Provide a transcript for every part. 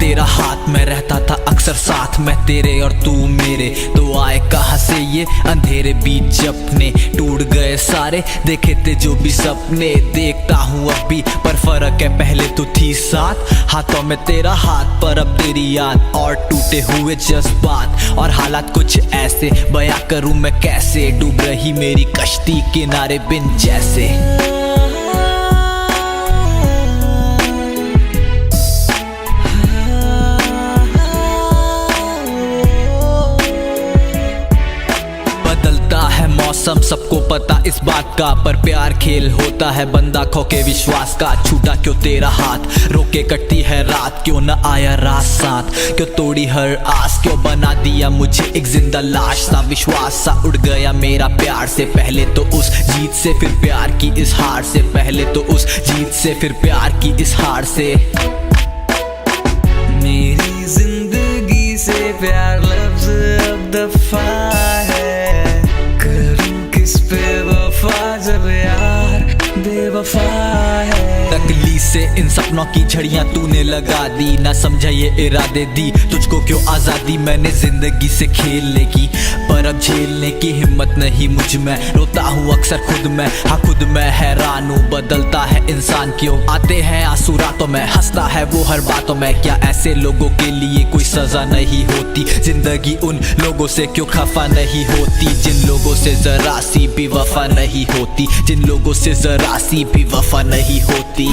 तेरा हाथ में रहता था अक्सर साथ में तेरे, और तू मेरे। तो आए कहाँ से ये अंधेरे बीच अपने, टूट गए सारे देखे थे जो भी सपने। देखता हूँ अब भी पर फर्क है, पहले तो थी साथ, हाथों में तेरा हाथ पर अब तेरी याद, और टूटे हुए जज्बात और हालात कुछ ऐसे। बयां करूँ मैं कैसे, डूब रही मेरी कश्ती किनारे बिन जैसे। मौसम सबको पता इस बात का, पर प्यार खेल होता है बंदा खो के विश्वास का। छूटा क्यों तेरा हाथ, रोके कटती है रात, क्यों न आया रात साथ, क्यों तोड़ी हर आस, क्यों बना दिया मुझे एक जिंदा लाश सा। विश्वास सा उड़ गया मेरा प्यार से, पहले तो उस जीत से फिर प्यार की इस हार से, पहले तो उस जीत से फिर प्यार की इस हार से। मेरी जिंदगी से प्यार लफ्ज अब दफा है, किस पे वफा जब यार बेवफा है। तकलीफ से इन सपनों की झड़ियां तूने लगा दी, ना समझा ये इरादे दी तुझको क्यों आजादी मैंने जिंदगी से खेलने की, पर अब झेलने की हिम्मत नहीं मुझ में। रोता हूँ अक्सर खुद में, हाँ खुद में हैरान हूँ, बदलता है इंसान क्यों। आते हैं आंसू रातों में, हंसता है वो हर बातों में। क्या ऐसे लोगों के लिए कोई सजा नहीं होती, जिंदगी उन लोगों से क्यों खफा नहीं होती, जिन लोगों से जरा सी भी वफा नहीं होती, जिन लोगों से जरा सी भी वफा नहीं होती।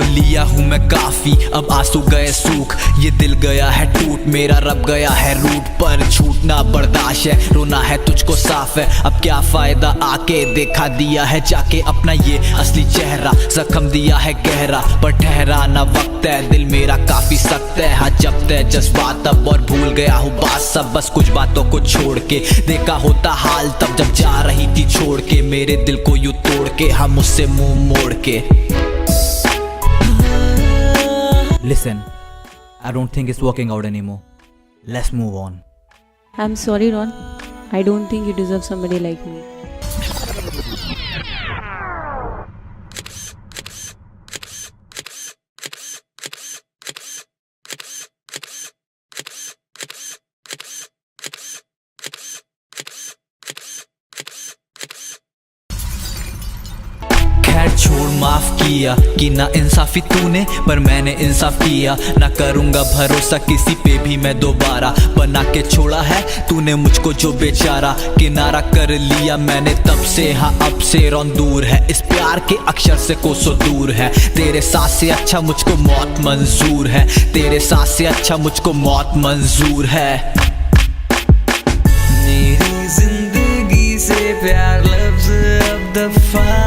लिया हूँ मैं काफी, अब आंसू गए सूख, ये दिल गया है टूट, मेरा रब गया है रूट, पर छूटना बर्दाश्त है, रोना है तुझको साफ है। अब क्या फायदा आके देखा दिया है जाके अपना ये असली चेहरा, जख्म दिया है गहरा, पर ठहराना वक्त है, दिल मेरा काफी सख्त है। हाँ जब्त है जज्बात अब, और भूल गया हूँ बात सब, बस कुछ बातों को छोड़ के। देखा होता हाल तब जब जा रही थी छोड़ के, मेरे दिल को यूं तोड़ के, हम उससे मुंह मोड़ के। Listen, I don't think it's working out anymore. Let's move on. I'm sorry, Ron. I don't think you deserve somebody like me. छोड़ माफ किया कि ना इंसाफी तूने, पर मैंने इंसाफ किया, ना करूंगा भरोसा किसी पे भी मैं दोबारा। बना के छोड़ा है तूने मुझको जो बेचारा, किनारा कर लिया मैंने तब से, हाँ अब से रौन दूर है, इस प्यार के अक्षर से कोसों दूर है। तेरे साथ से अच्छा मुझको मौत मंजूर है, तेरे साथ से अच्छा मुझको मौत मंजूर है। मेरी जिंदगी से प्यार लफ्ज अब दफा